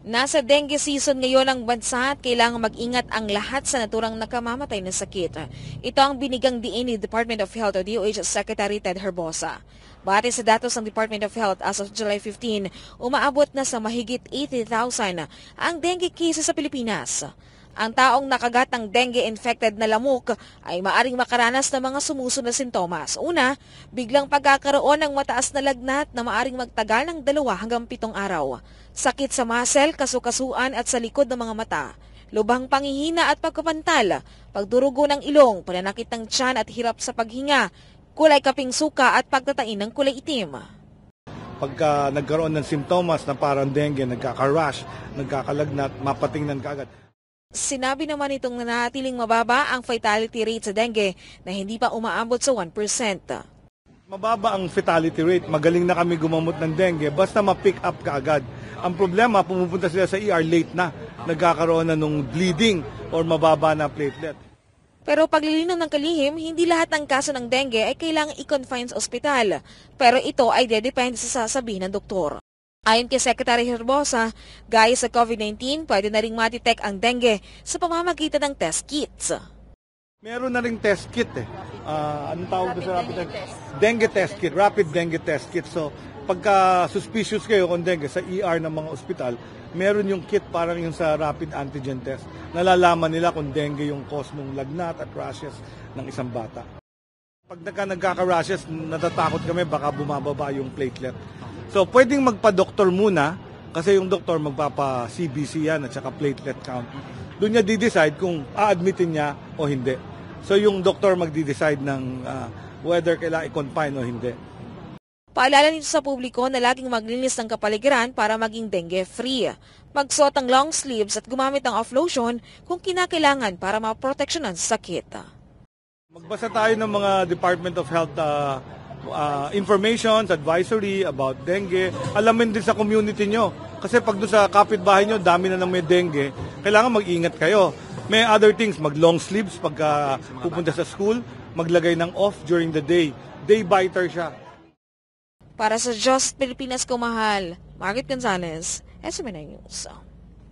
Nasa dengue season ngayon ang bansa at kailangang mag-ingat ang lahat sa naturang nakamamatay na sakit. Ito ang binigang diin ni Department of Health o DOH Secretary Ted Herbosa. Batay sa datos ng Department of Health as of July 15, umaabot na sa mahigit 80,000 ang dengue cases sa Pilipinas. Ang taong nakagat ng dengue-infected na lamok ay maaring makaranas ng mga sumusunod na sintomas. Una, biglang pagkakaroon ng mataas na lagnat na maaring magtagal ng 2 hanggang 7 araw. Sakit sa muscle, kasukasuan at sa likod ng mga mata. Lubhang panghihina at pagkapantal, pagdurugo ng ilong, pananakit ng tiyan at hirap sa paghinga, kulay kaping suka at pagtatain ng kulay itim. Pagka nagkaroon ng simptomas na parang dengue, nagkaka-rash, nagkakalagnat, mapatingnan kaagad. Sinabi naman itong nanatiling mababa ang fatality rate sa dengue na hindi pa umaabot sa 1%. Mababa ang fatality rate, magaling na kami gumamot ng dengue, basta ma-pick up kaagad. Ang problema, pumupunta sila sa ER late na, nagkakaroon na ng bleeding or mababa na platelet. Pero paglilinaw ng kalihim, hindi lahat ng kaso ng dengue ay kailangang i-confine sa ospital. Pero ito ay dedepende sa sasabihin ng doktor. Ayon kay Secretary Herbosa, gaya sa COVID-19, pwede na rin matitect ang dengue sa pamamagitan ng test kits. Meron na rin test kit anong tawag doon sa rapid test? Dengue test kit, rapid dengue test kit. So, pagka suspicious kayo kung dengue sa ER ng mga ospital, meron yung kit parang yung sa rapid antigen test. Nalalaman nila kung dengue yung cause ng lagnat at rashes ng isang bata. Pag nagkaka-rashes, natatakot kami baka bumababa yung platelet. So, pwedeng magpa-doktor muna kasi yung doktor magpapa-CBC yan at saka platelet count. Doon niya di-decide kung a-admitin niya o hindi. So, yung doktor magdi-decide ng whether kailangan i-confine o hindi. Paalala nito sa publiko na laging maglinis ng kapaligiran para maging dengue-free. Magsuot ng long sleeves at gumamit ng off-lotion kung kinakailangan para maproteksyonan sa sakit. Magbasa tayo ng mga Department of Health information, advisory about dengue. Alamin din sa community nyo. Kasi pag doon sa kapitbahay nyo, dami na ng may dengue, kailangan mag-ingat kayo. May other things, mag-long sleeves pagka pupunta sa school, maglagay ng off during the day. Day biter siya. Para sa Diyos, Pilipinas ko mahal, Margaret Gonzalez, SMNI News.